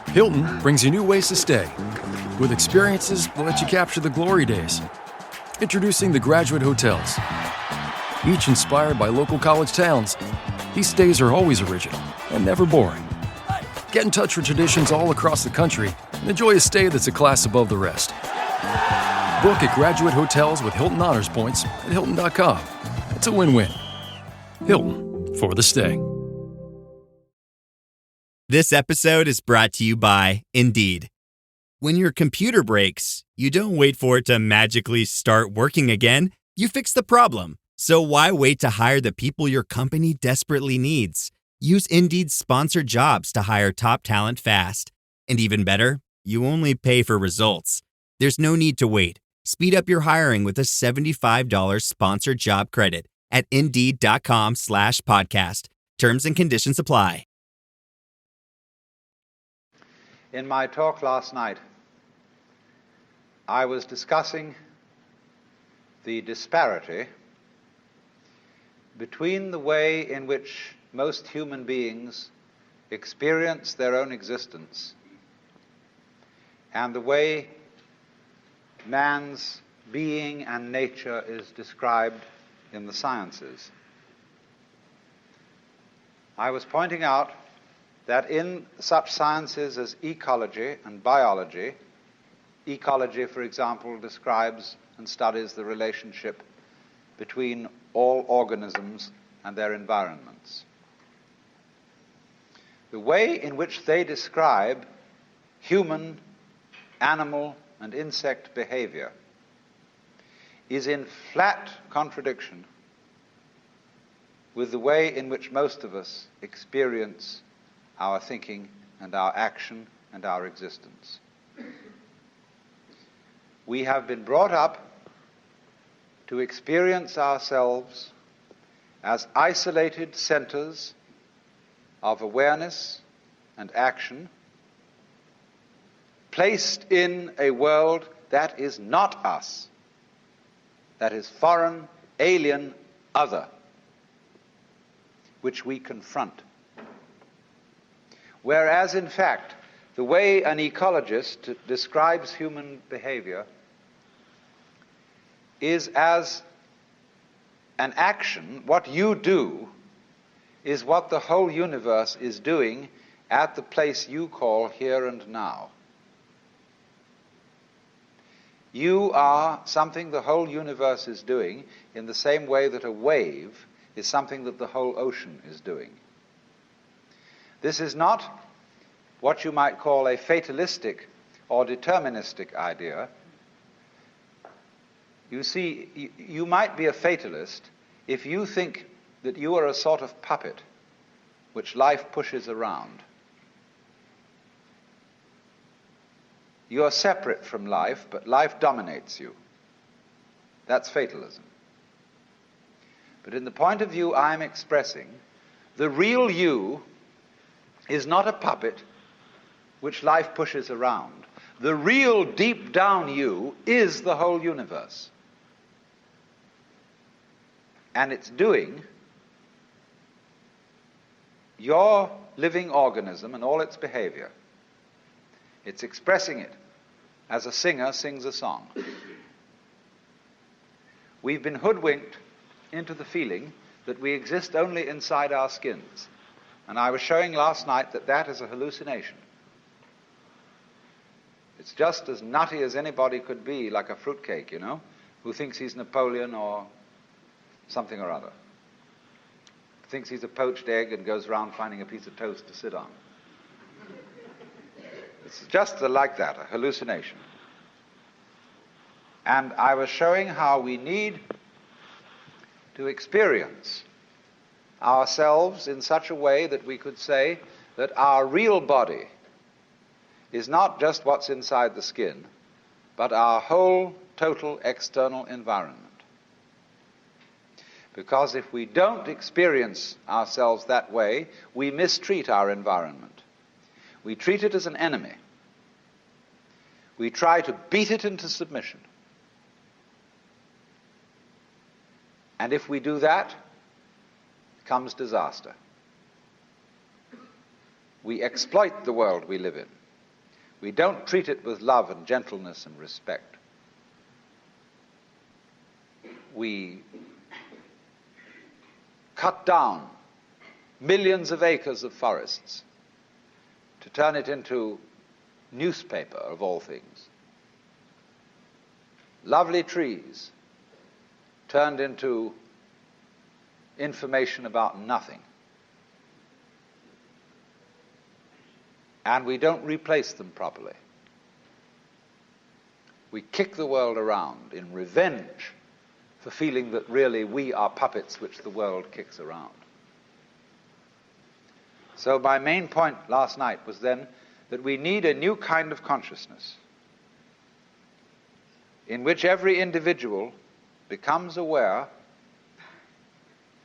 Hilton brings you new ways to stay, with experiences that let you capture the glory days. Introducing the Graduate Hotels. Each inspired by local college towns, these stays are always original and never boring. Get in touch with traditions all across the country and enjoy a stay that's a class above the rest. Book at Graduate Hotels with Hilton Honors Points at Hilton.com. It's a win-win. Hilton, for the stay. This episode is brought to you by Indeed. When your computer breaks, you don't wait for it to magically start working again. You fix the problem. So why wait to hire the people your company desperately needs? Use Indeed's sponsored jobs to hire top talent fast. And even better, you only pay for results. There's no need to wait. Speed up your hiring with a $75 sponsored job credit at Indeed.com/podcast. Terms and conditions apply. In my talk last night, I was discussing the disparity between the way in which most human beings experience their own existence and the way man's being and nature is described in the sciences. I was pointing out that in such sciences as ecology and biology, ecology, for example, describes and studies the relationship between all organisms and their environments. The way in which they describe human, animal, and insect behavior is in flat contradiction with the way in which most of us experience our thinking and our action and our existence. We have been brought up to experience ourselves as isolated centers of awareness and action, placed in a world that is not us, that is foreign, alien, other, which we confront. Whereas, in fact, the way an ecologist describes human behavior is as an action. What you do is what the whole universe is doing at the place you call here and now. You are something the whole universe is doing in the same way that a wave is something that the whole ocean is doing. This is not what you might call a fatalistic or deterministic idea. You see, you might be a fatalist if you think that you are a sort of puppet which life pushes around. You are separate from life, but life dominates you. That's fatalism. But in the point of view I'm expressing, the real you is not a puppet which life pushes around. The real deep down you is the whole universe. And it's doing your living organism and all its behavior. It's expressing it as a singer sings a song. We've been hoodwinked into the feeling that we exist only inside our skins. And I was showing last night that that is a hallucination. It's just as nutty as anybody could be, like a fruitcake, you know, who thinks he's Napoleon or something or other. Thinks he's a poached egg and goes around finding a piece of toast to sit on. It's just like that, a hallucination. And I was showing how we need to experience ourselves in such a way that we could say that our real body is not just what's inside the skin, but our whole total external environment. Because if we don't experience ourselves that way, we mistreat our environment. We treat it as an enemy. We try to beat it into submission. And if we do that, comes disaster. We exploit the world we live in. We don't treat it with love and gentleness and respect. We cut down millions of acres of forests to turn it into newspaper, of all things. Lovely trees turned into information about nothing. And we don't replace them properly. We kick the world around in revenge for feeling that really we are puppets which the world kicks around. So my main point last night was then that we need a new kind of consciousness in which every individual becomes aware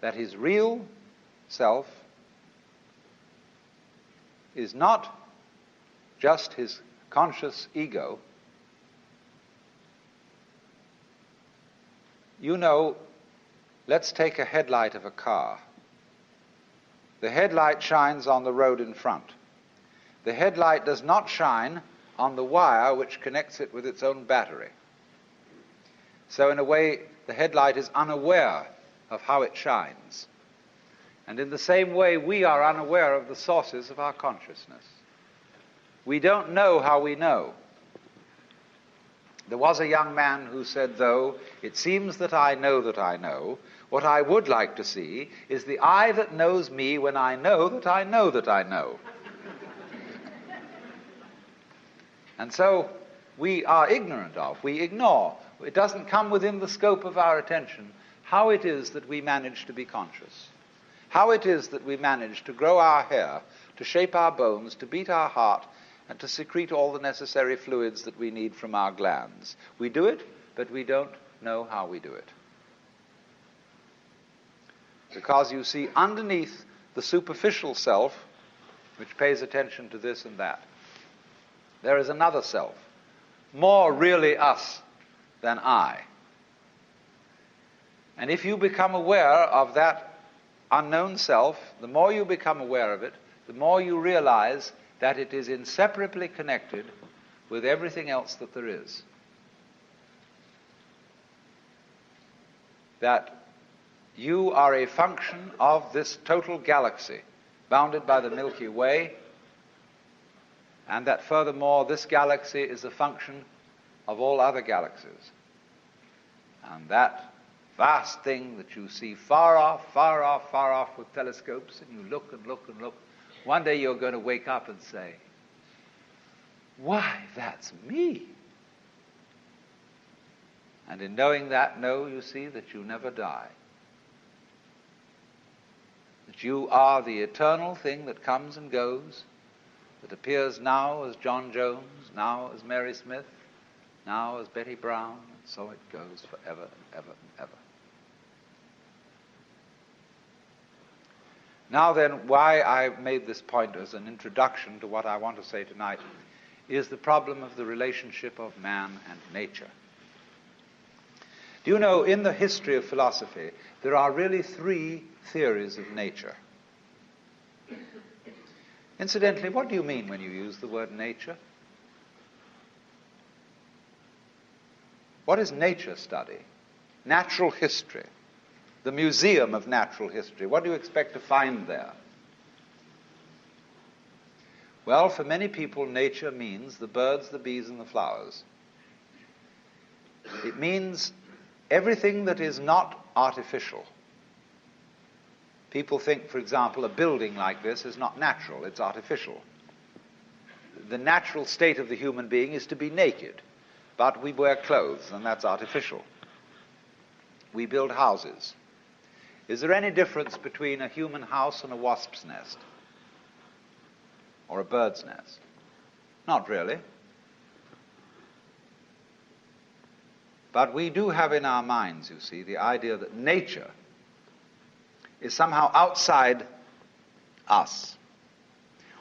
that his real self is not just his conscious ego. You know, let's take a headlight of a car. The headlight shines on the road in front. The headlight does not shine on the wire which connects it with its own battery. So in a way, the headlight is unaware of how it shines. And in the same way, we are unaware of the sources of our consciousness. We don't know how we know. There was a young man who said, though, it seems that I know, what I would like to see is the I that knows me when I know that I know that I know. And so we are ignorant of, we ignore, it doesn't come within the scope of our attention how it is that we manage to be conscious, how it is that we manage to grow our hair, to shape our bones, to beat our heart, and to secrete all the necessary fluids that we need from our glands. We do it, but we don't know how we do it. Because you see, underneath the superficial self, which pays attention to this and that, there is another self, more really us than I. And if you become aware of that unknown self, the more you become aware of it, the more you realize that it is inseparably connected with everything else that there is. That you are a function of this total galaxy, bounded by the Milky Way, and that furthermore this galaxy is a function of all other galaxies. And that vast thing that you see far off, far off, far off with telescopes, and you look and look and look, one day you're going to wake up and say, why, that's me. And in knowing that, know, you see, that you never die. That you are the eternal thing that comes and goes, that appears now as John Jones, now as Mary Smith, now as Betty Brown, and so it goes forever and ever and ever. Now then, why I made this point as an introduction to what I want to say tonight is the problem of the relationship of man and nature. Do you know, in the history of philosophy, there are really three theories of nature. Incidentally, what do you mean when you use the word nature? What is nature study? Natural history. The Museum of Natural History. What do you expect to find there? Well, for many people, nature means the birds, the bees, and the flowers. It means everything that is not artificial. People think, for example, a building like this is not natural, it's artificial. The natural state of the human being is to be naked, but we wear clothes, and that's artificial. We build houses. Is there any difference between a human house and a wasp's nest? Or a bird's nest? Not really. But we do have in our minds, you see, the idea that nature is somehow outside us.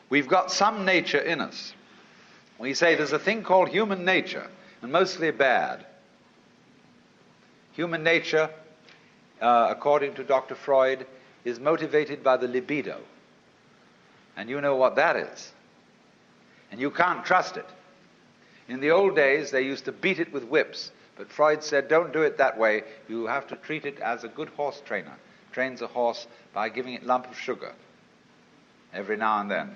We've got some nature in us. We say there's a thing called human nature, and mostly bad. Human nature, according to Dr. Freud, is motivated by the libido. And you know what that is. And you can't trust it. In the old days, they used to beat it with whips. But Freud said, don't do it that way. You have to treat it as a good horse trainer trains a horse by giving it a lump of sugar every now and then.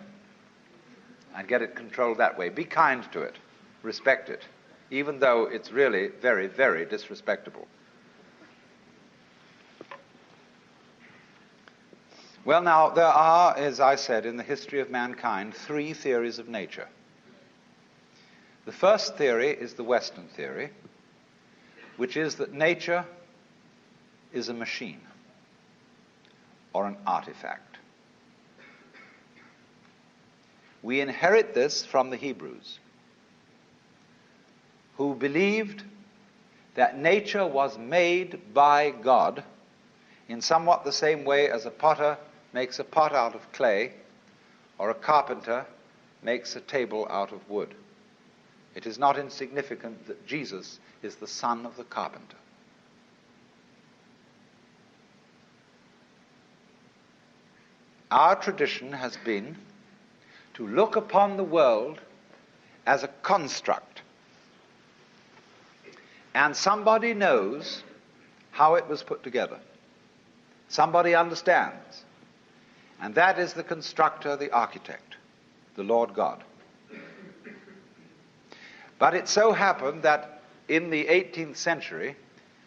And get it controlled that way. Be kind to it. Respect it. Even though it's really very, very disrespectable. Well, now, there are, as I said, in the history of mankind, 3 theories of nature. The first theory is the Western theory, which is that nature is a machine or an artifact. We inherit this from the Hebrews, who believed that nature was made by God in somewhat the same way as a potter makes a pot out of clay, or a carpenter makes a table out of wood. It is not insignificant that Jesus is the son of the carpenter. Our tradition has been to look upon the world as a construct. And somebody knows how it was put together. Somebody understands. And that is the constructor, the architect, the Lord God. But it so happened that in the 18th century,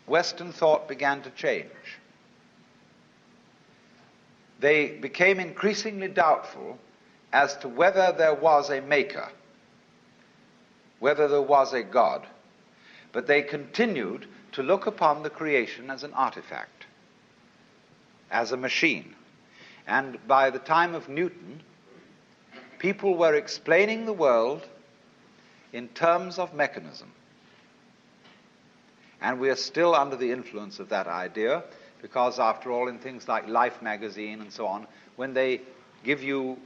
Western thought began to change. They became increasingly doubtful as to whether there was a maker, whether there was a God, but they continued to look upon the creation as an artifact, as a machine. And by the time of Newton, people were explaining the world in terms of mechanism. And we are still under the influence of that idea, because after all, in things like Life magazine and so on, when they give you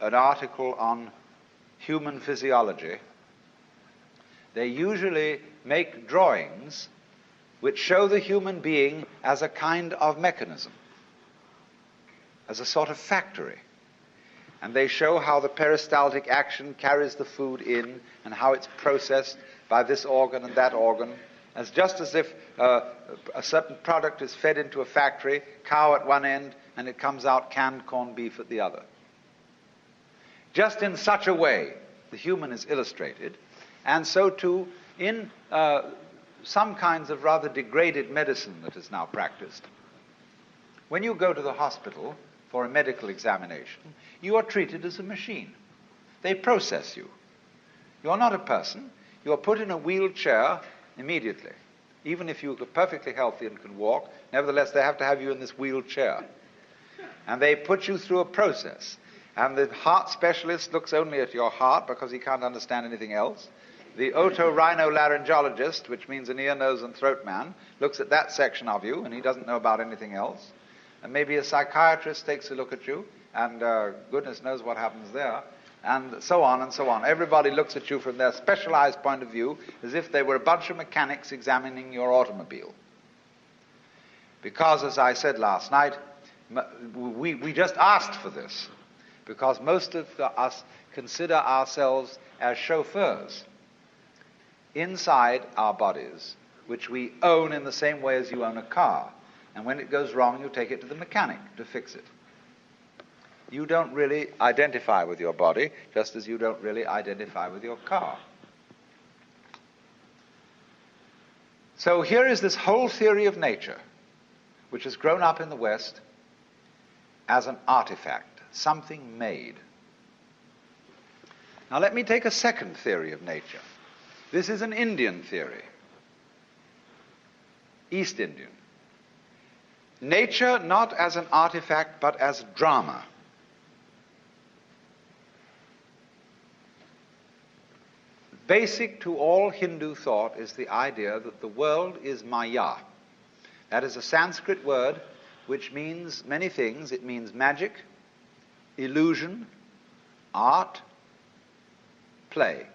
an article on human physiology, they usually make drawings which show the human being as a kind of mechanism, as a sort of factory. And they show how the peristaltic action carries the food in and how it's processed by this organ and that organ, as just as if a certain product is fed into a factory, cow at one end, and it comes out canned corned beef at the other. Just in such a way, the human is illustrated, and so too in some kinds of rather degraded medicine that is now practiced. When you go to the hospital for a medical examination, you are treated as a machine. They process you. You are not a person. You are put in a wheelchair immediately. Even if you are perfectly healthy and can walk, nevertheless they have to have you in this wheelchair. And they put you through a process. And the heart specialist looks only at your heart because he can't understand anything else. The otorhinolaryngologist, which means an ear, nose, and throat man, looks at that section of you, and he doesn't know about anything else. And maybe a psychiatrist takes a look at you, and goodness knows what happens there, and so on and so on. Everybody looks at you from their specialized point of view as if they were a bunch of mechanics examining your automobile. Because, as I said last night, we just asked for this, because most of us consider ourselves as chauffeurs inside our bodies, which we own in the same way as you own a car. And when it goes wrong, you take it to the mechanic to fix it. You don't really identify with your body, just as you don't really identify with your car. So here is this whole theory of nature, which has grown up in the West as an artifact, something made. Now let me take a second theory of nature. This is an Indian theory, East Indian. Nature not as an artifact, but as drama. Basic to all Hindu thought is the idea that the world is Maya. That is a Sanskrit word which means many things. It means magic, illusion, art, play.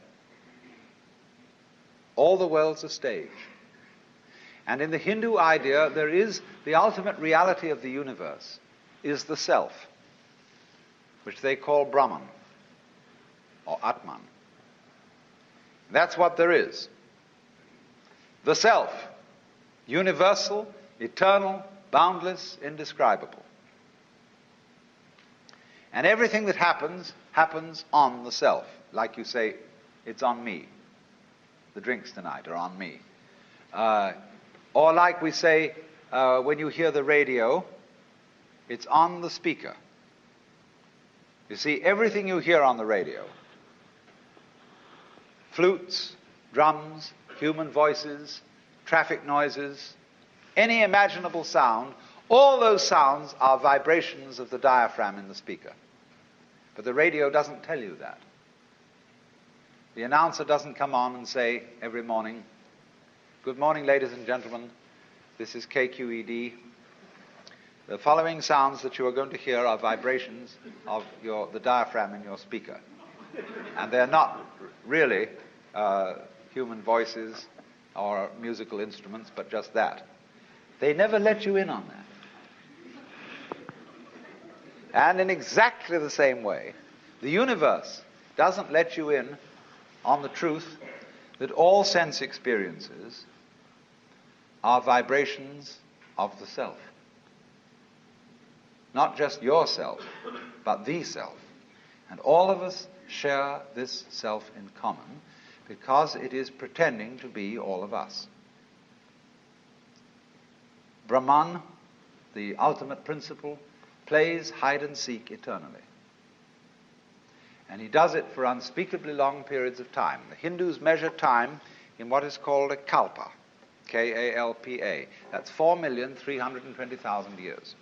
All the world's a stage. And in the Hindu idea, there is the ultimate reality of the universe, is the self. which they call Brahman or Atman. That's what there is. The self, universal, eternal, boundless, indescribable. And everything that happens, happens on the self. Like you say, it's on me. The drinks tonight are on me. Or like we say, when you hear the radio, it's on the speaker. You see, everything you hear on the radio, flutes, drums, human voices, traffic noises, any imaginable sound, all those sounds are vibrations of the diaphragm in the speaker. But the radio doesn't tell you that. The announcer doesn't come on and say every morning, "Good morning, ladies and gentlemen. This is KQED. The following sounds that you are going to hear are vibrations of the diaphragm in your speaker." And they're not really human voices or musical instruments, but just that. They never let you in on that. And in exactly the same way, the universe doesn't let you in on the truth that all sense experiences are vibrations of the self. Not just yourself, but the self. And all of us share this self in common because it is pretending to be all of us. Brahman, the ultimate principle, plays hide and seek eternally. And he does it for unspeakably long periods of time. The Hindus measure time in what is called a kalpa, K-A-L-P-A. That's 4,320,000 years.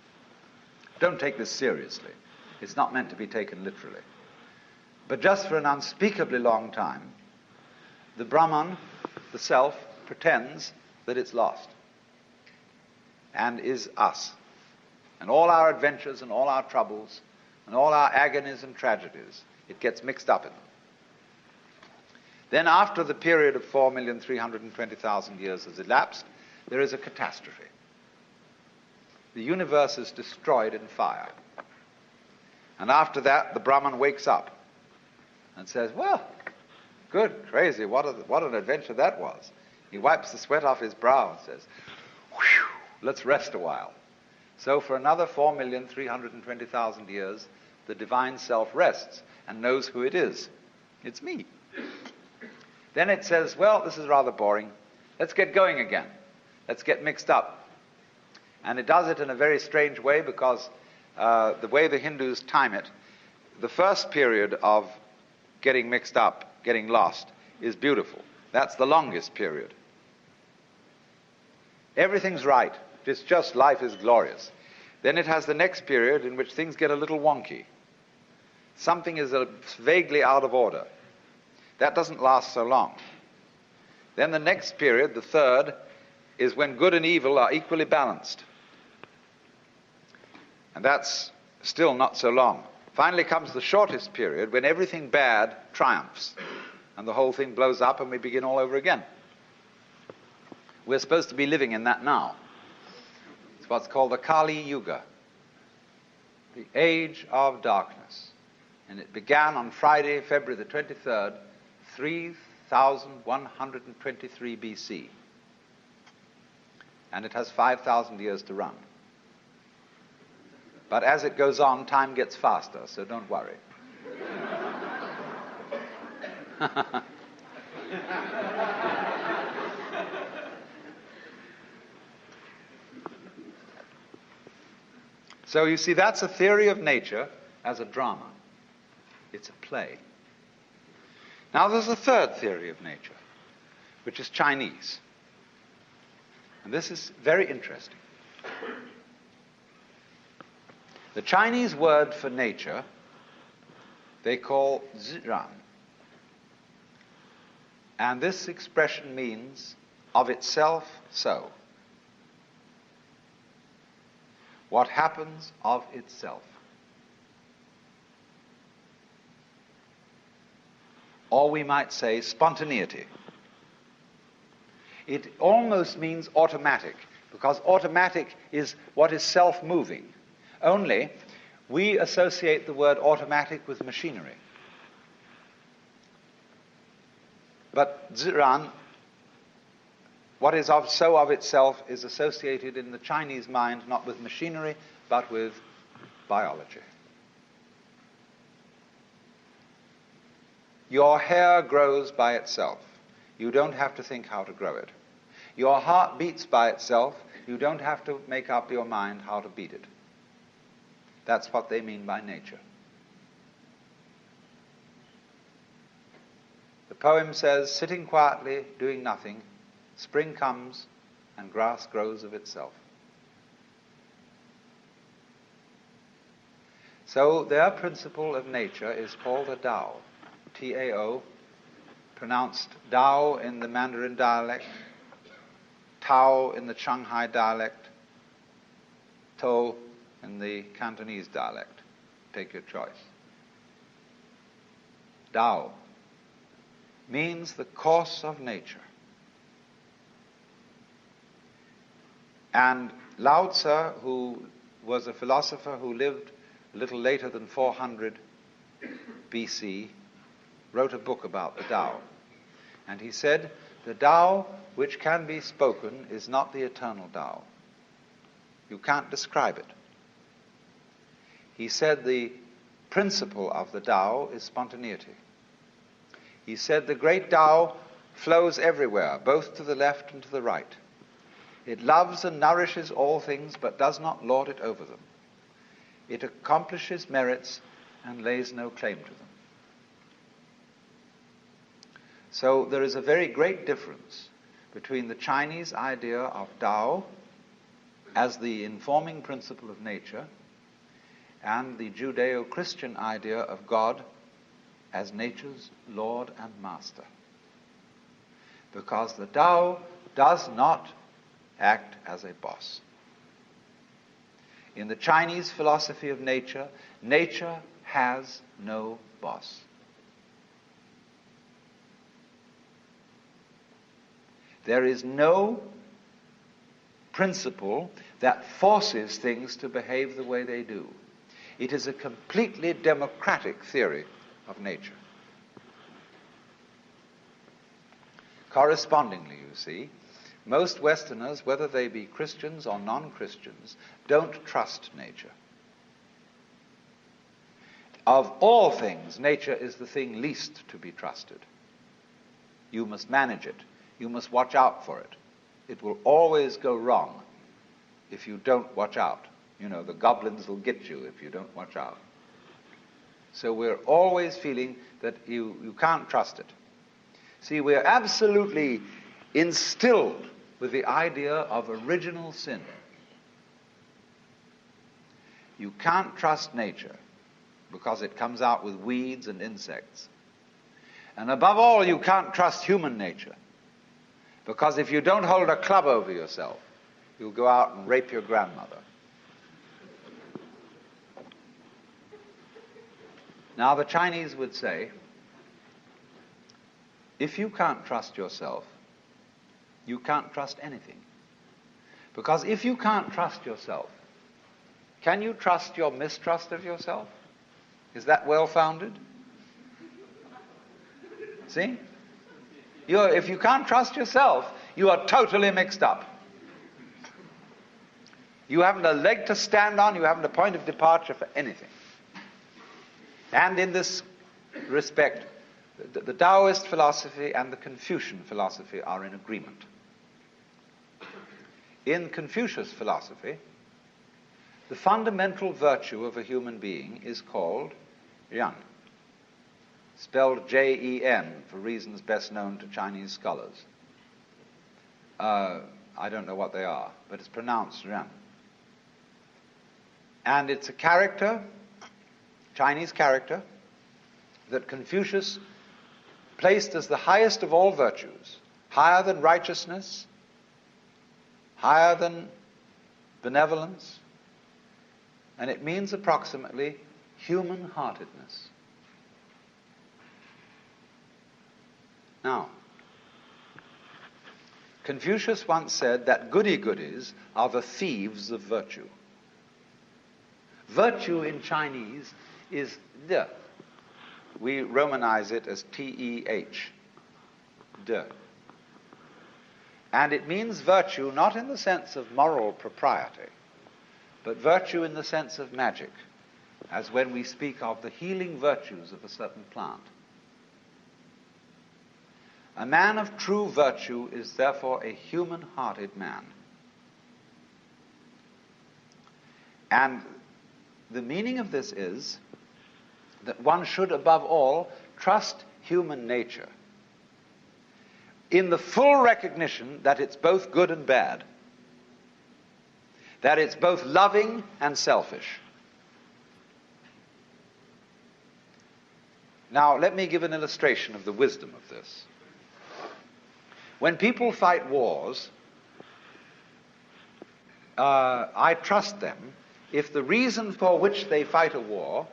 Don't take this seriously. It's not meant to be taken literally. But just for an unspeakably long time, the Brahman, the self, pretends that it's lost and is us. And all our adventures and all our troubles and all our agonies and tragedies, it gets mixed up in them. Then after the period of 4,320,000 years has elapsed, there is a catastrophe. The universe is destroyed in fire. And after that, the Brahman wakes up and says, "Well, good, crazy, what an adventure that was." He wipes the sweat off his brow and says, "Whew, let's rest a while." So for another 4,320,000 years, the divine self rests and knows who it is. It's me. Then it says, "Well, this is rather boring. Let's get going again. Let's get mixed up." And it does it in a very strange way because the way the Hindus time it, the first period of getting mixed up, getting lost, is beautiful. That's the longest period. Everything's right. It's just life is glorious. Then it has the next period in which things get a little wonky. Something is vaguely out of order. That doesn't last so long. Then the next period, the third, is when good and evil are equally balanced. And that's still not so long. Finally comes the shortest period when everything bad triumphs and the whole thing blows up and we begin all over again. We're supposed to be living in that now. It's what's called the Kali Yuga, the age of darkness. And it began on Friday, February the 23rd, 3123 BC. And it has 5,000 years to run. But as it goes on, time gets faster, so don't worry. So you see, that's a theory of nature as a drama. It's a play. Now there's a third theory of nature, which is Chinese. And this is very interesting. The Chinese word for nature, they call ziran. And this expression means of itself so. What happens of itself. Or we might say spontaneity. It almost means automatic, because automatic is what is self-moving. Only We associate the word automatic with machinery. But Ziran, what is so of itself, is associated in the Chinese mind not with machinery, but with biology. Your hair grows by itself. You don't have to think how to grow it. Your heart beats by itself. You don't have to make up your mind how to beat it. That's what they mean by nature. The poem says, sitting quietly, doing nothing, spring comes and grass grows of itself. So their principle of nature is called the Tao, T-A-O, pronounced Dao in the Mandarin dialect, Tao in the Shanghai dialect, To in the Cantonese dialect. Take your choice. Tao means the course of nature. And Lao Tzu, who was a philosopher who lived a little later than 400 BC, wrote a book about the Tao. And he said, the Tao which can be spoken is not the eternal Tao. You can't describe it. He said the principle of the Tao is spontaneity. He said the great Tao flows everywhere, both to the left and to the right. It loves and nourishes all things, but does not lord it over them. It accomplishes merits and lays no claim to them. So there is a very great difference between the Chinese idea of Tao as the informing principle of nature and the Judeo-Christian idea of God as nature's Lord and Master. Because the Tao does not act as a boss. In the Chinese philosophy of nature, nature has no boss. There is no principle that forces things to behave the way they do. It is a completely democratic theory of nature. Correspondingly, you see, most Westerners, whether they be Christians or non-Christians, don't trust nature. Of all things, nature is the thing least to be trusted. You must manage it. You must watch out for it. It will always go wrong if you don't watch out. You know, the goblins will get you if you don't watch out. So we're always feeling that you can't trust it. See, we're absolutely instilled with the idea of original sin. You can't trust nature because it comes out with weeds and insects. And above all, you can't trust human nature because if you don't hold a club over yourself, you'll go out and rape your grandmother. Now, the Chinese would say, if you can't trust yourself, you can't trust anything. Because if you can't trust yourself, can you trust your mistrust of yourself? Is that well-founded? See? If you can't trust yourself, you are totally mixed up. You haven't a leg to stand on, you haven't a point of departure for anything. And in this respect, the Taoist philosophy and the Confucian philosophy are in agreement. In Confucius philosophy, the fundamental virtue of a human being is called Ren, spelled J-E-N, for reasons best known to Chinese scholars. I don't know what they are, but it's pronounced Ren. And it's a character, Chinese character, that Confucius placed as the highest of all virtues, higher than righteousness, higher than benevolence, and it means approximately human-heartedness. Now, Confucius once said that goody-goodies are the thieves of virtue. Virtue in Chinese is de. We Romanize it as T-E-H, de. And it means virtue not in the sense of moral propriety, but virtue in the sense of magic, as when we speak of the healing virtues of a certain plant. A man of true virtue is therefore a human-hearted man. And the meaning of this is that one should, above all, trust human nature in the full recognition that it's both good and bad, that it's both loving and selfish. Now, let me give an illustration of the wisdom of this. When people fight wars, I trust them if the reason for which they fight a war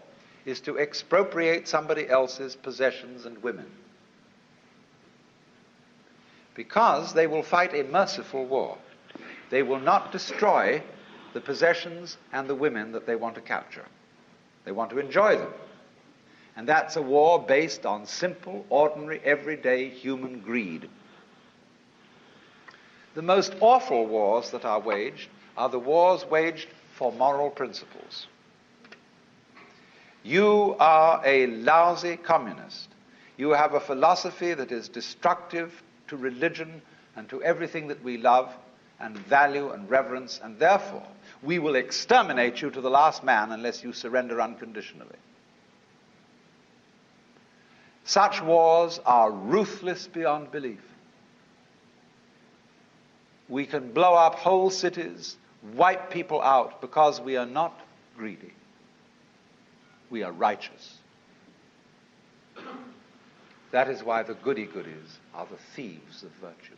is to expropriate somebody else's possessions and women. Because they will fight a merciful war. They will not destroy the possessions and the women that they want to capture. They want to enjoy them. And that's a war based on simple, ordinary, everyday human greed. The most awful wars that are waged are the wars waged for moral principles. You are a lousy communist. You have a philosophy that is destructive to religion and to everything that we love and value and reverence, and therefore we will exterminate you to the last man unless you surrender unconditionally. Such wars are ruthless beyond belief. We can blow up whole cities, wipe people out, because we are not greedy. We are righteous. That is why the goody-goodies are the thieves of virtue.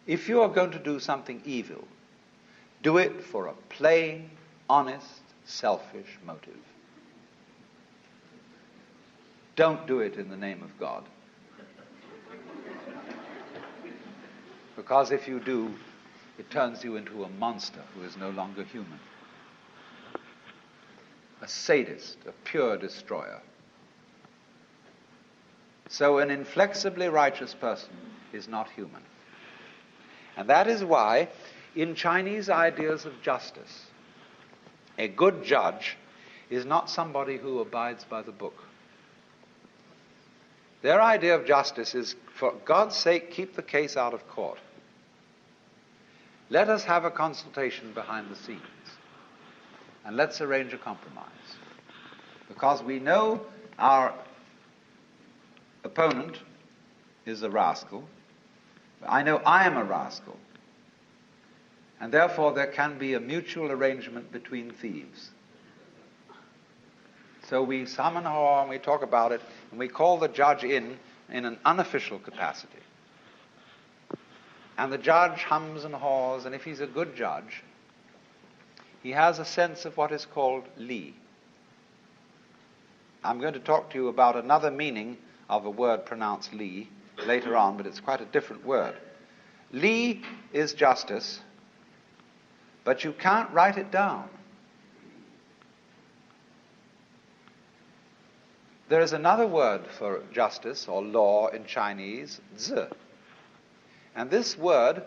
If you are going to do something evil, do it for a plain, honest, selfish motive. Don't do it in the name of God. Because if you do, it turns you into a monster who is no longer human. A sadist, a pure destroyer. So an inflexibly righteous person is not human. And that is why, in Chinese ideas of justice, a good judge is not somebody who abides by the book. Their idea of justice is, for God's sake, keep the case out of court. Let us have a consultation behind the scenes, and let's arrange a compromise. Because we know our opponent is a rascal. I know I am a rascal. And therefore there can be a mutual arrangement between thieves. So we summon her and we talk about it, and we call the judge in an unofficial capacity. And the judge hums and haws, and if he's a good judge, he has a sense of what is called li. I'm going to talk to you about another meaning of a word pronounced li later on, but it's quite a different word. Li is justice, but you can't write it down. There is another word for justice or law in Chinese, zi. And this word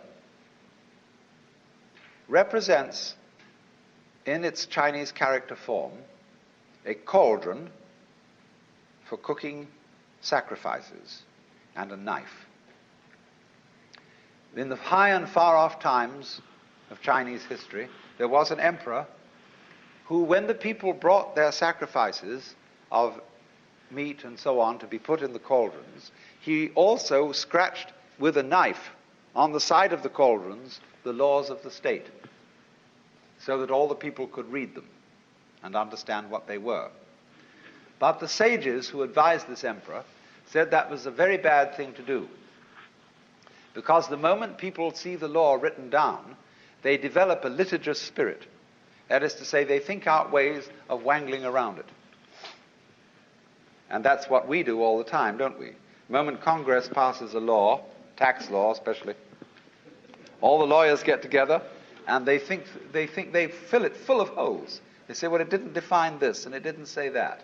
represents, in its Chinese character form, a cauldron for cooking sacrifices and a knife. In the high and far-off times of Chinese history, there was an emperor who, when the people brought their sacrifices of meat and so on to be put in the cauldrons, he also scratched with a knife on the side of the cauldrons the laws of the state, so that all the people could read them and understand what they were. But the sages who advised this emperor said that was a very bad thing to do, because the moment people see the law written down, they develop a litigious spirit. That is to say, they think out ways of wangling around it. And that's what we do all the time, don't we? The moment Congress passes a law, tax law especially, all the lawyers get together and they think they fill it full of holes. They say, well, it didn't define this, and it didn't say that.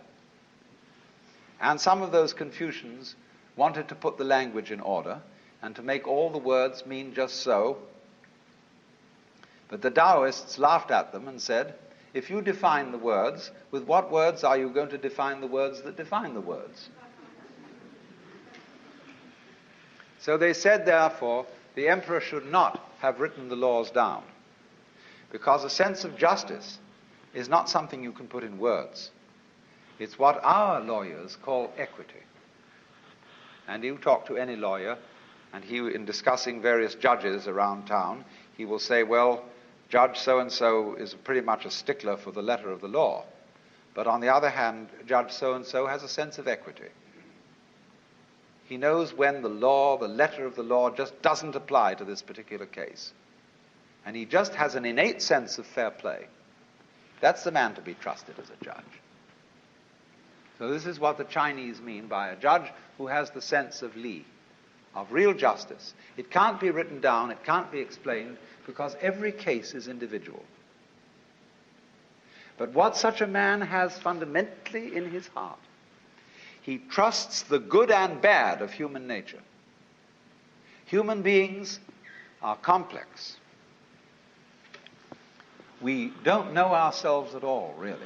And some of those Confucians wanted to put the language in order and to make all the words mean just so. But the Taoists laughed at them and said, if you define the words, with what words are you going to define the words that define the words? So they said, therefore, the emperor should not have written the laws down, because a sense of justice is not something you can put in words. It's what our lawyers call equity. And you talk to any lawyer, and he, in discussing various judges around town, he will say, well, Judge so-and-so is pretty much a stickler for the letter of the law. But on the other hand, Judge so-and-so has a sense of equity. He knows when the law, the letter of the law, just doesn't apply to this particular case. And he just has an innate sense of fair play. That's the man to be trusted as a judge. So this is what the Chinese mean by a judge who has the sense of li, of real justice. It can't be written down, it can't be explained, because every case is individual. But what such a man has fundamentally in his heart, he trusts the good and bad of human nature. Human beings are complex. We don't know ourselves at all, really.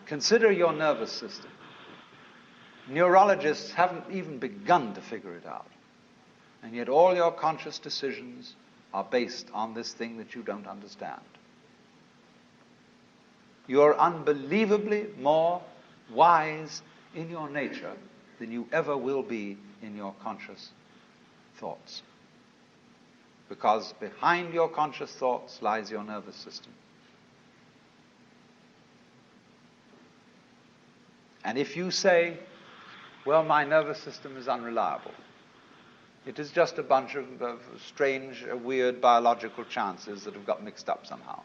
Consider your nervous system. Neurologists haven't even begun to figure it out. And yet all your conscious decisions are based on this thing that you don't understand. You're unbelievably more wise in your nature than you ever will be in your conscious thoughts. Because behind your conscious thoughts lies your nervous system. And if you say, well, my nervous system is unreliable, it is just a bunch of strange, weird biological chances that have got mixed up somehow,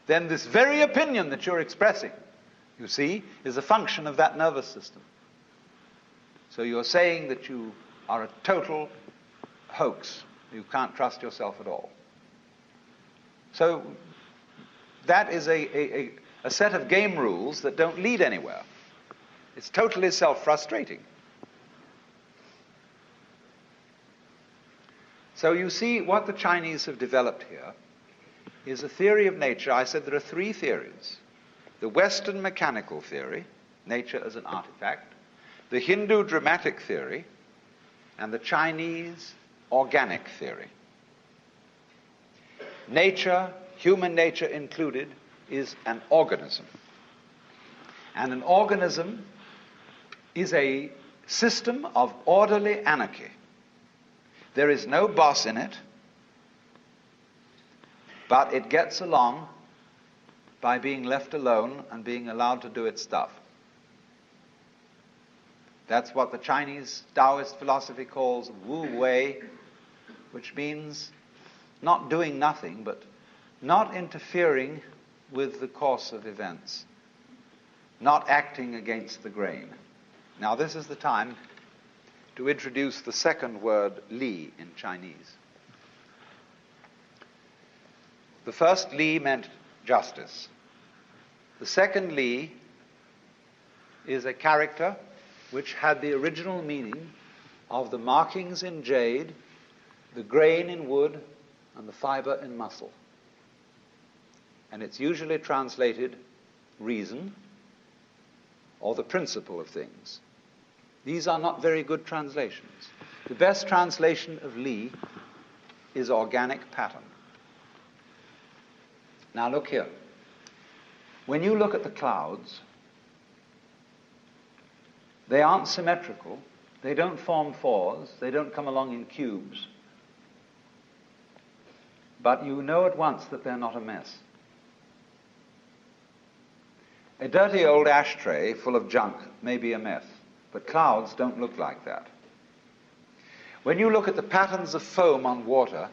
then this very opinion that you're expressing, you see, is a function of that nervous system. So you're saying that you are a total hoax. You can't trust yourself at all. So that is a set of game rules that don't lead anywhere. It's totally self-frustrating. So you see, what the Chinese have developed here is a theory of nature. I said there are three theories. The Western mechanical theory, nature as an artifact, the Hindu dramatic theory, and the Chinese organic theory. Nature, human nature included, is an organism. And an organism is a system of orderly anarchy. There is no boss in it, but it gets along by being left alone and being allowed to do its stuff. That's what the Chinese Taoist philosophy calls Wu Wei, which means not doing nothing, but not interfering with the course of events, not acting against the grain. Now, this is the time to introduce the second word, li, in Chinese. The first li meant justice. The second li is a character which had the original meaning of the markings in jade, the grain in wood, and the fiber in muscle. And it's usually translated reason or the principle of things. These are not very good translations. The best translation of li is organic pattern. Now look here. When you look at the clouds, they aren't symmetrical. They don't form fours. They don't come along in cubes. But you know at once that they're not a mess. A dirty old ashtray full of junk may be a mess, but clouds don't look like that. When you look at the patterns of foam on water,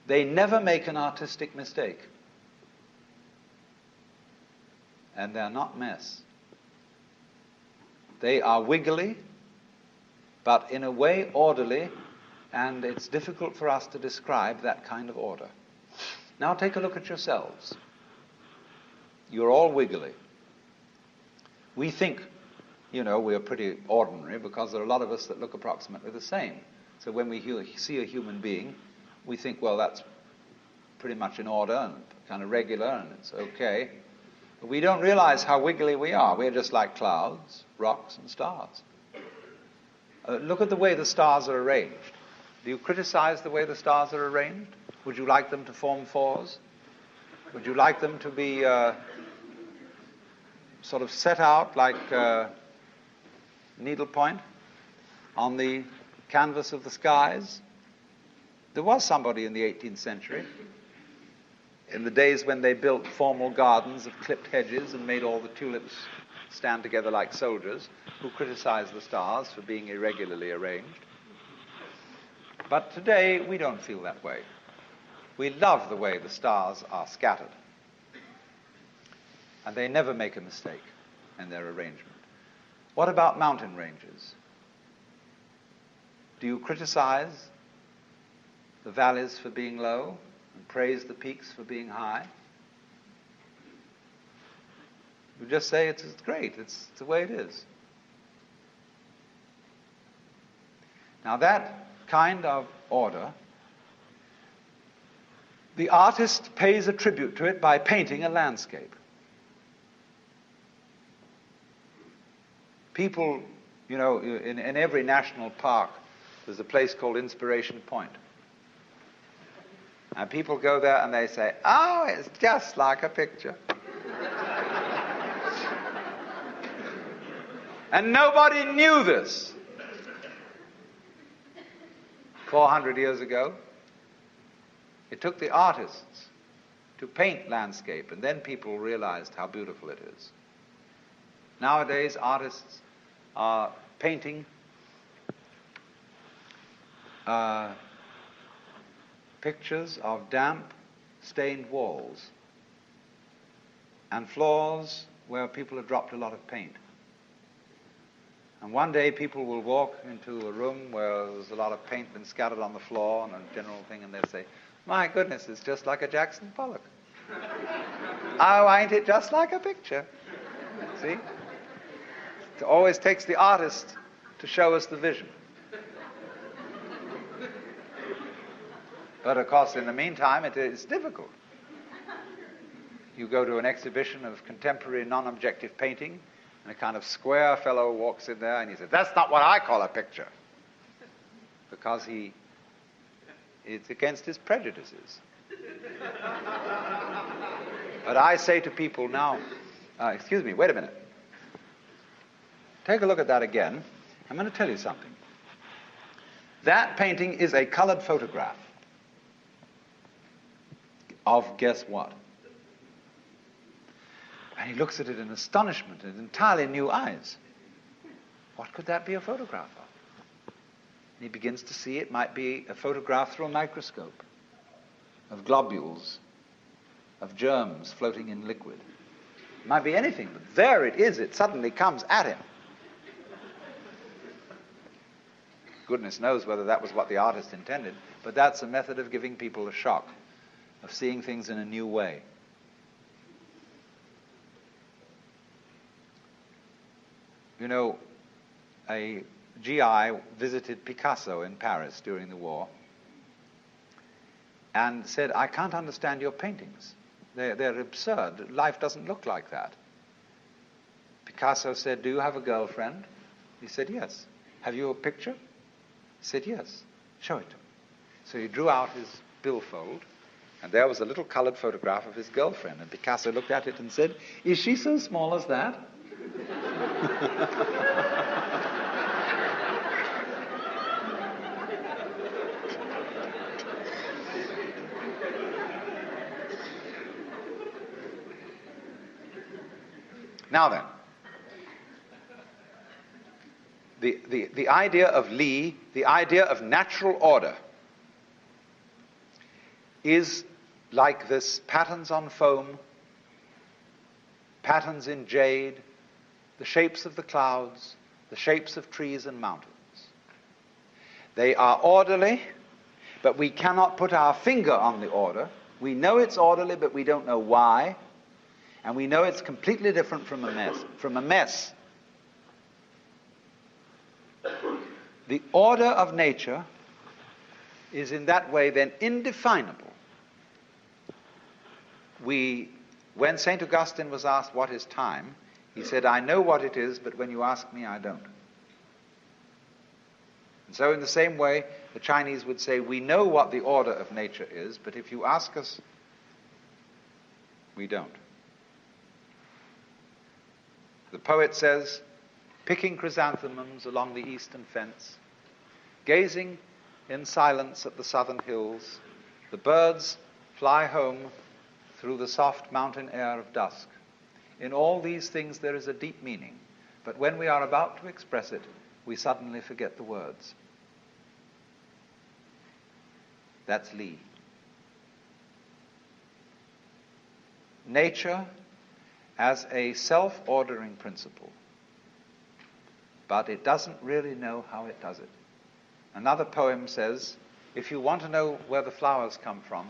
they never make an artistic mistake. And they're not mess. They are wiggly, but in a way orderly, and it's difficult for us to describe that kind of order. Now take a look at yourselves. You're all wiggly. We think, we're pretty ordinary because there are a lot of us that look approximately the same. So when we see a human being, we think, well, that's pretty much in order and kind of regular and it's okay. But we don't realize how wiggly we are. We're just like clouds, rocks, and stars. Look at the way the stars are arranged. Do you criticize the way the stars are arranged? Would you like them to form fours? Would you like them to be sort of set out like needlepoint on the canvas of the skies? There was somebody in the 18th century, in the days when they built formal gardens of clipped hedges and made all the tulips stand together like soldiers, who criticized the stars for being irregularly arranged. But today, we don't feel that way. We love the way the stars are scattered. And they never make a mistake in their arrangement. What about mountain ranges? Do you criticize the valleys for being low and praise the peaks for being high? You just say it's great, it's the way it is. Now that kind of order, the artist pays a tribute to it by painting a landscape. People, in every national park, there's a place called Inspiration Point. And people go there and they say, oh, it's just like a picture. And nobody knew this 400 years ago. It took the artists to paint landscape, and then people realized how beautiful it is. Nowadays, artists are painting pictures of damp, stained walls and floors where people have dropped a lot of paint. And one day people will walk into a room where there's a lot of paint been scattered on the floor and a general thing, and they'll say, my goodness, it's just like a Jackson Pollock. Oh, ain't it just like a picture? See? It always takes the artist to show us the vision. But of course, in the meantime, it is difficult. You go to an exhibition of contemporary non-objective painting, and a kind of square fellow walks in there and he says, that's not what I call a picture. Because it's against his prejudices. But I say to people now, excuse me, wait a minute. Take a look at that again. I'm going to tell you something. That painting is a colored photograph of guess what? And he looks at it in astonishment and entirely new eyes. What could that be a photograph of? And he begins to see it might be a photograph through a microscope of globules, of germs floating in liquid. It might be anything, but there it is. It suddenly comes at him. Goodness knows whether that was what the artist intended, but that's a method of giving people a shock, of seeing things in a new way. You know, a GI visited Picasso in Paris during the war and said, I can't understand your paintings. They're absurd. Life doesn't look like that. Picasso said, do you have a girlfriend? He said, yes. Have you a picture? He said, yes. Show it to me. So he drew out his billfold, and there was a little colored photograph of his girlfriend. And Picasso looked at it and said, is she so small as that? Now then, the idea of Li, the idea of natural order, is like this: patterns on foam, patterns in jade, the shapes of the clouds, the shapes of trees and mountains. They are orderly, but we cannot put our finger on the order. We know it's orderly, but we don't know why. And we know it's completely different from a mess. From a mess. The order of nature is in that way then indefinable. When St. Augustine was asked what is time, he said, I know what it is, but when you ask me, I don't. And so in the same way, the Chinese would say, we know what the order of nature is, but if you ask us, we don't. The poet says, picking chrysanthemums along the eastern fence, gazing in silence at the southern hills, the birds fly home through the soft mountain air of dusk. In all these things there is a deep meaning, but when we are about to express it, we suddenly forget the words. That's Li. Nature as a self-ordering principle, but it doesn't really know how it does it. Another poem says, if you want to know where the flowers come from,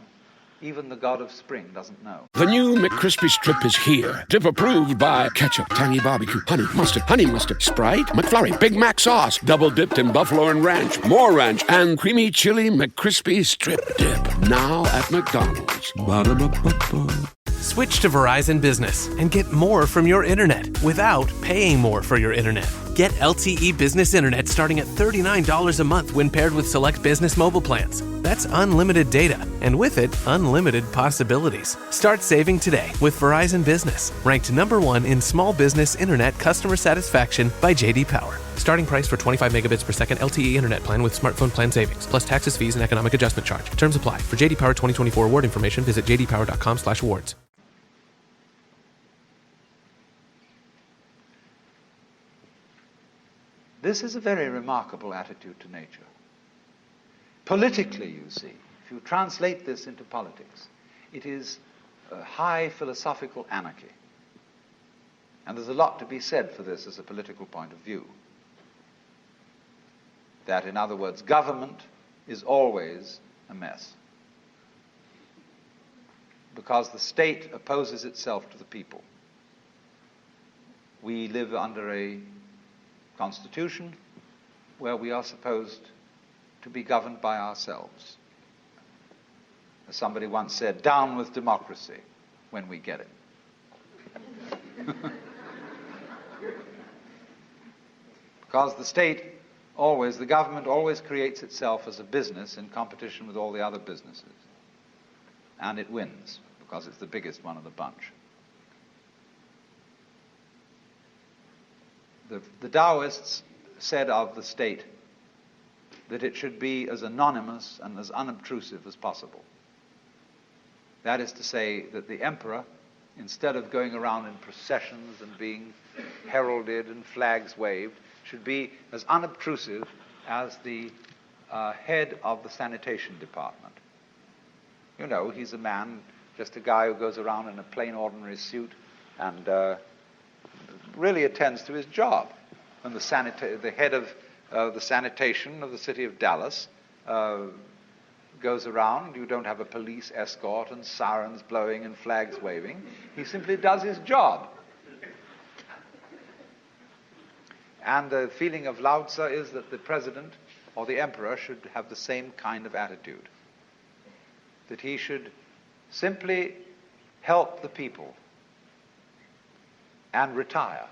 even the god of spring doesn't know. The new McCrispy Strip is here. Dip approved by ketchup, tangy barbecue, honey mustard, Sprite, McFlurry, Big Mac sauce, double dipped in buffalo and ranch, more ranch, and creamy chili McCrispy Strip Dip. Now at McDonald's. Ba-da-ba-ba-ba. Switch to Verizon Business and get more from your internet without paying more for your internet. Get LTE Business Internet starting at $39 a month when paired with select business mobile plans. That's unlimited data, and with it, unlimited possibilities. Start saving today with Verizon Business, ranked #1 in small business internet customer satisfaction by J.D. Power. Starting price for 25 megabits per second LTE internet plan with smartphone plan savings, plus taxes, fees, and economic adjustment charge. Terms apply. For J.D. Power 2024 award information, visit jdpower.com/awards. This is a very remarkable attitude to nature. Politically, you see, if you translate this into politics, it is a high philosophical anarchy. And there's a lot to be said for this as a political point of view. That, in other words, government is always a mess. Because the state opposes itself to the people. We live under a constitution where we are supposed to be governed by ourselves. As somebody once said, down with democracy when we get it. Because the government always creates itself as a business in competition with all the other businesses. And it wins, because it's the biggest one of the bunch. The Taoists said of the state that it should be as anonymous and as unobtrusive as possible. That is to say that the emperor, instead of going around in processions and being heralded and flags waved, should be as unobtrusive as the head of the sanitation department. You know, he's a man, just a guy who goes around in a plain ordinary suit and really attends to his job. And the head of the sanitation of the city of Dallas goes around. You don't have a police escort and sirens blowing and flags waving. He simply does his job. And the feeling of Lao Tzu is that the president or the emperor should have the same kind of attitude. That he should simply help the people and retire,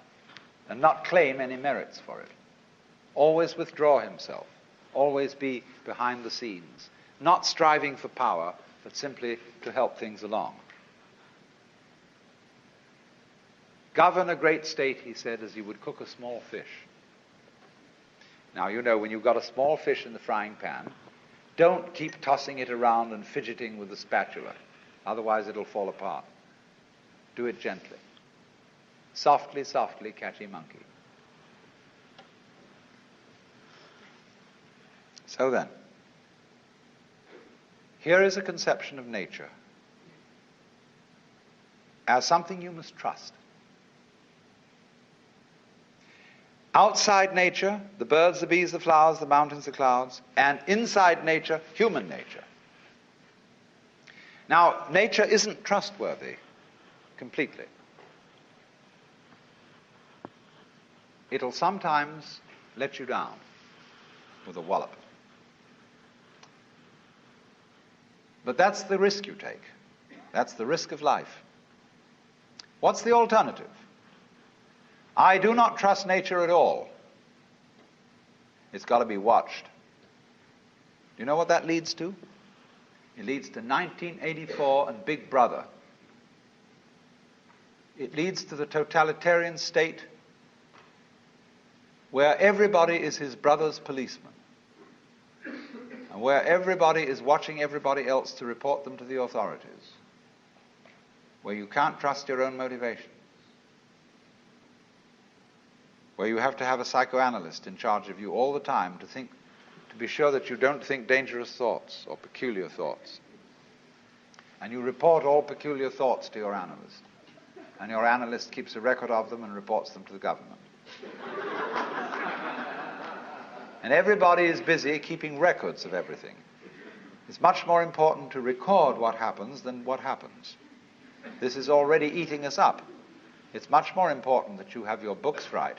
and not claim any merits for it. Always withdraw himself, always be behind the scenes, not striving for power, but simply to help things along. Govern a great state, he said, as you would cook a small fish. Now, you know, when you've got a small fish in the frying pan, don't keep tossing it around and fidgeting with the spatula, otherwise it'll fall apart. Do it gently. Softly, softly, catchy monkey. So then, here is a conception of nature as something you must trust. Outside nature, the birds, the bees, the flowers, the mountains, the clouds, and inside nature, human nature. Now, nature isn't trustworthy completely. It'll sometimes let you down with a wallop. But that's the risk you take. That's the risk of life. What's the alternative? I do not trust nature at all. It's got to be watched. Do you know what that leads to? It leads to 1984 and Big Brother. It leads to the totalitarian state where everybody is his brother's policeman, and where everybody is watching everybody else to report them to the authorities, where you can't trust your own motivation, where you have to have a psychoanalyst in charge of you all the time to be sure that you don't think dangerous thoughts or peculiar thoughts. And you report all peculiar thoughts to your analyst, and your analyst keeps a record of them and reports them to the government. And everybody is busy keeping records of everything. It's much more important to record what happens than what happens. This is already eating us up. It's much more important that you have your books right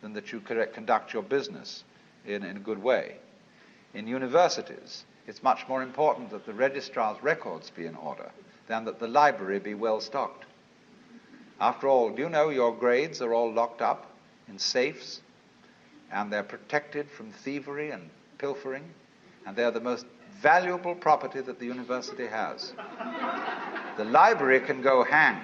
than that you conduct your business in a good way. In universities, it's much more important that the registrar's records be in order than that the library be well stocked. After all, do you know your grades are all locked up in safes, and they're protected from thievery and pilfering, and they're the most valuable property that the university has. The library can go hang.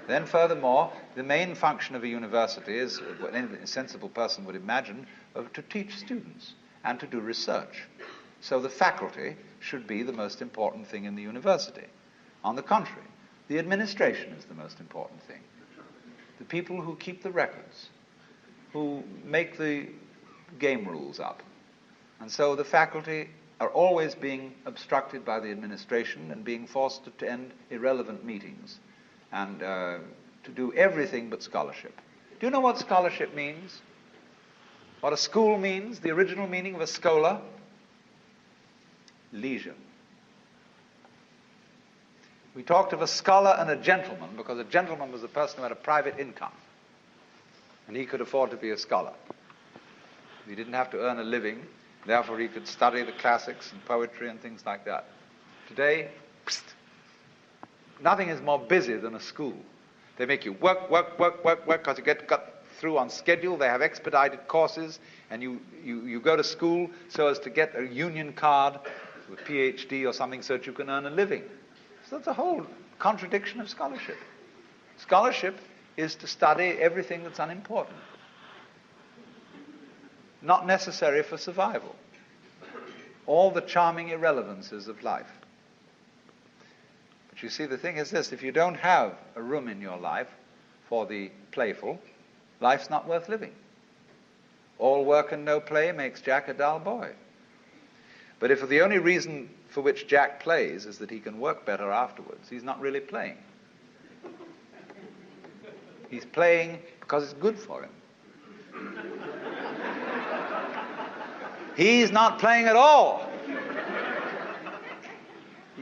Then furthermore, the main function of a university is, what any sensible person would imagine, to teach students and to do research. So the faculty should be the most important thing in the university. On the contrary, the administration is the most important thing. The people who keep the records, who make the game rules up. And so the faculty are always being obstructed by the administration and being forced to attend irrelevant meetings and to do everything but scholarship. Do you know what scholarship means? What a school means? The original meaning of a schola? Leisure. We talked of a scholar and a gentleman because a gentleman was a person who had a private income, and he could afford to be a scholar. He didn't have to earn a living, therefore he could study the classics and poetry and things like that. Today, nothing is more busy than a school. They make you work, because you got through on schedule. They have expedited courses, and you go to school so as to get a union card with PhD or something so that you can earn a living. So that's a whole contradiction of scholarship. Scholarship is to study everything that's unimportant, not necessary for survival, all the charming irrelevances of life. But you see, the thing is this: if you don't have a room in your life for the playful, life's not worth living. All work and no play makes Jack a dull boy. But if the only reason for which Jack plays is that he can work better afterwards, he's not really playing. He's playing because it's good for him. He's not playing at all.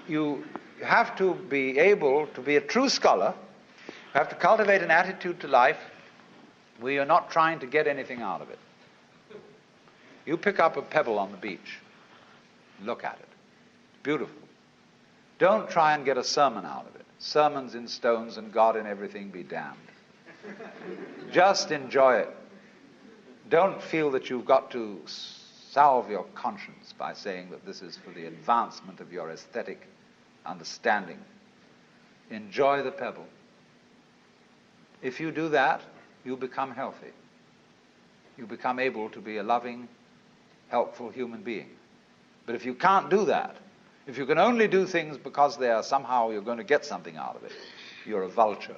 You have to be able to be a true scholar. You have to cultivate an attitude to life where you're not trying to get anything out of it. You pick up a pebble on the beach, look at it. It's beautiful. Don't try and get a sermon out of it. Sermons in stones and God in everything be damned. Just enjoy it. Don't feel that you've got to salve your conscience by saying that this is for the advancement of your aesthetic understanding. Enjoy the pebble. If you do that, you become healthy. You become able to be a loving, helpful human being. But if you can't do that, if you can only do things because they are somehow you're going to get something out of it, you're a vulture.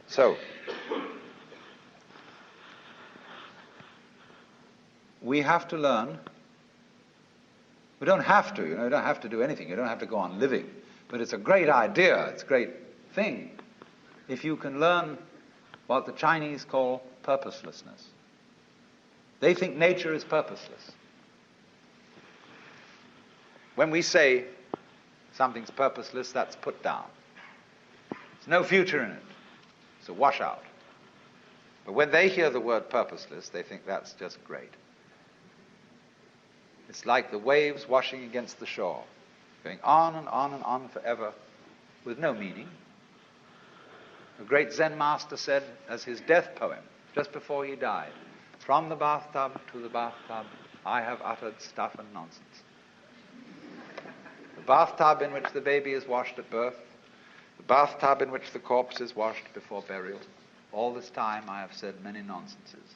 So, we have to learn. We don't have to, you don't have to do anything. You don't have to go on living. But it's a great idea, it's a great thing, if you can learn what the Chinese call purposelessness. They think nature is purposeless. When we say something's purposeless, that's put down. There's no future in it. It's a washout. But when they hear the word purposeless, they think that's just great. It's like the waves washing against the shore, going on and on and on forever with no meaning. A great Zen master said as his death poem, just before he died, "From the bathtub to the bathtub, I have uttered stuff and nonsense." The bathtub in which the baby is washed at birth, the bathtub in which the corpse is washed before burial, all this time I have said many nonsenses.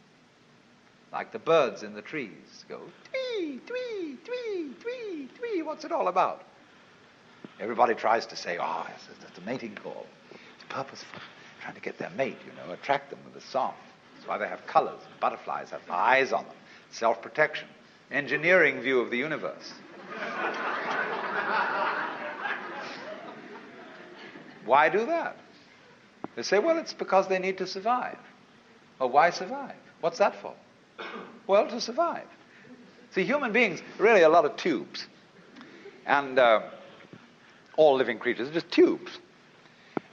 Like the birds in the trees go, twee, twee, twee, twee, twee. What's it all about? Everybody tries to say, it's a mating call. It's purposeful. Trying to get their mate, attract them with a song. That's why they have colors. Butterflies have eyes on them. Self-protection. Engineering view of the universe. Why do that? They say, well, it's because they need to survive. Well, why survive? What's that for? Well, to survive. See, human beings are really a lot of tubes. And all living creatures are just tubes.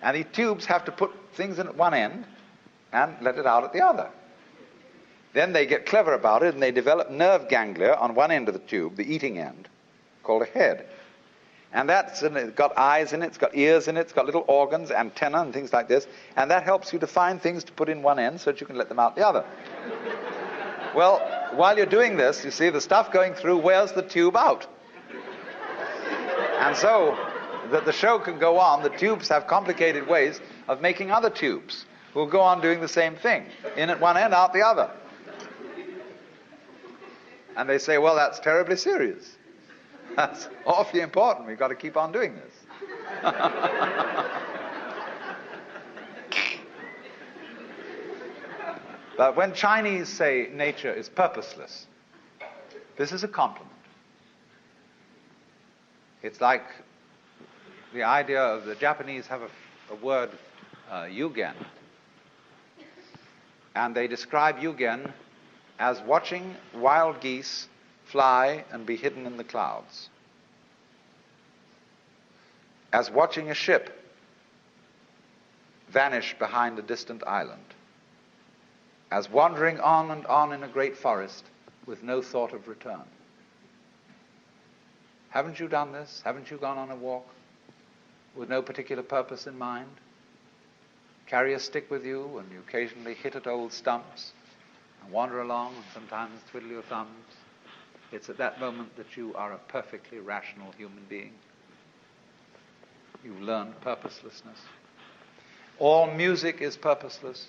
And these tubes have to put things in at one end and let it out at the other. Then they get clever about it and they develop nerve ganglia on one end of the tube, the eating end, called a head. And it's got eyes in it, it's got ears in it, it's got little organs, antennae and things like this. And that helps you to find things to put in one end so that you can let them out the other. Well, while you're doing this, you see the stuff going through wears the tube out. And so that the show can go on, the tubes have complicated ways of making other tubes who will go on doing the same thing. In at one end, out the other. And they say, well, that's terribly serious. That's awfully important. We've got to keep on doing this. But when Chinese say nature is purposeless, this is a compliment. It's like the idea of the Japanese have a word, yugen, and they describe yugen as watching wild geese fly and be hidden in the clouds, as watching a ship vanish behind a distant island, as wandering on and on in a great forest with no thought of return. Haven't you done this? Haven't you gone on a walk with no particular purpose in mind? Carry a stick with you and you occasionally hit at old stumps and wander along and sometimes twiddle your thumbs. It's at that moment that you are a perfectly rational human being. You've learned purposelessness. All music is purposeless.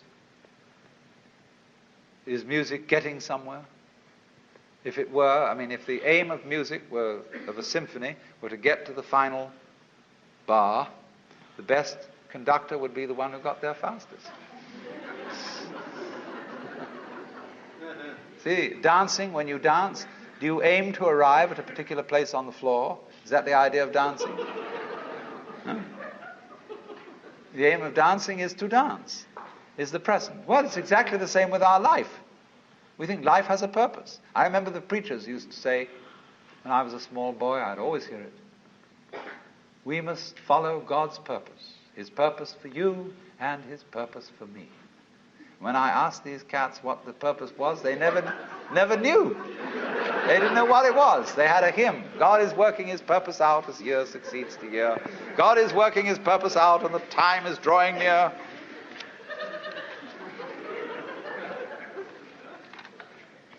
Is music getting somewhere? If it were, if the aim of music were, of a symphony, were to get to the final bar, the best conductor would be the one who got there fastest. See, dancing, when you dance, do you aim to arrive at a particular place on the floor? Is that the idea of dancing? No. The aim of dancing is to dance, is the present. Well, it's exactly the same with our life. We think life has a purpose. I remember the preachers used to say, when I was a small boy, I'd always hear it, we must follow God's purpose, His purpose for you and His purpose for me. When I asked these cats what the purpose was, they never knew. They didn't know what it was. They had a hymn. God is working His purpose out as year succeeds to year. God is working His purpose out and the time is drawing near.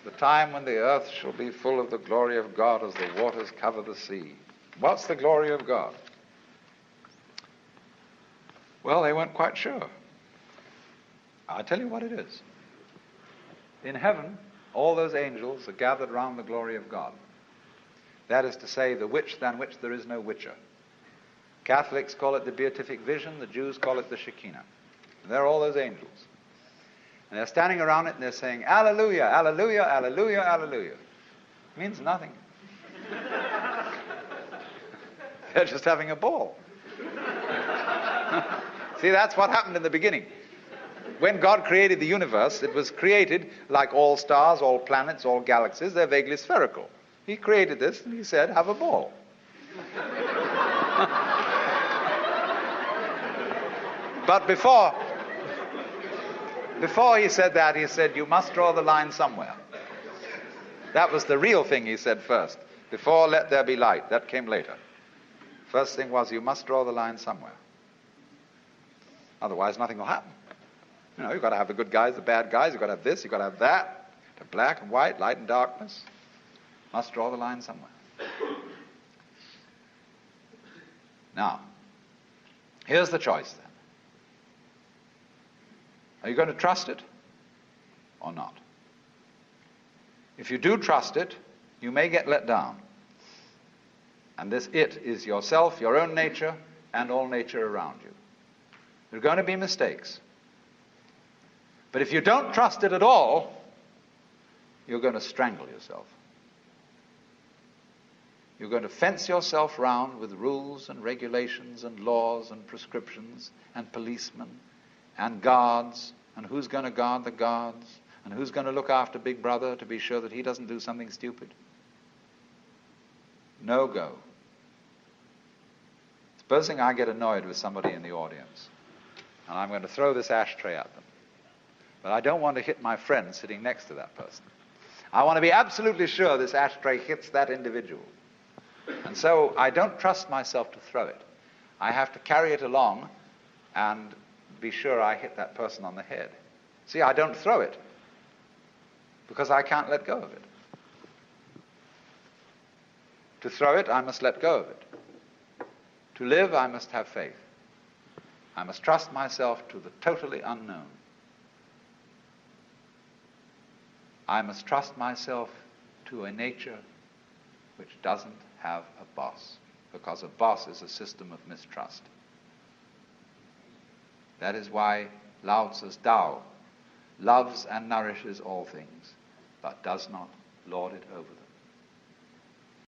The time when the earth shall be full of the glory of God as the waters cover the sea. What's the glory of God? Well, they weren't quite sure. I'll tell you what it is. In heaven, all those angels are gathered round the glory of God. That is to say, the which than which there is no whicher. Catholics call it the beatific vision, the Jews call it the Shekinah. And there are all those angels. And they're standing around it and they're saying, Alleluia, Alleluia, Alleluia, Alleluia. It means nothing. They're just having a ball. See, that's what happened in the beginning. When God created the universe, it was created like all stars, all planets, all galaxies. They're vaguely spherical. He created this and He said, have a ball. But before he said that, he said, you must draw the line somewhere. That was the real thing he said first. Before let there be light. That came later. First thing was, you must draw the line somewhere. Otherwise, nothing will happen. You know, you've got to have the good guys, the bad guys. You've got to have this, you've got to have that. The black and white, light and darkness. Must draw the line somewhere. Now, here's the choice then. Are you going to trust it or not? If you do trust it, you may get let down. And this it is yourself, your own nature, and all nature around you. There are going to be mistakes. But if you don't trust it at all, you're going to strangle yourself. You're going to fence yourself round with rules and regulations and laws and prescriptions and policemen and guards, and who's going to guard the guards, and who's going to look after Big Brother to be sure that he doesn't do something stupid. No go. Supposing I get annoyed with somebody in the audience, and I'm going to throw this ashtray at them, but I don't want to hit my friend sitting next to that person. I want to be absolutely sure this ashtray hits that individual. And so I don't trust myself to throw it. I have to carry it along and be sure I hit that person on the head. See, I don't throw it because I can't let go of it. To throw it, I must let go of it. To live, I must have faith. I must trust myself to the totally unknown. I must trust myself to a nature which doesn't have a boss, because a boss is a system of mistrust. That is why Lao Tzu's Tao loves and nourishes all things, but does not lord it over them.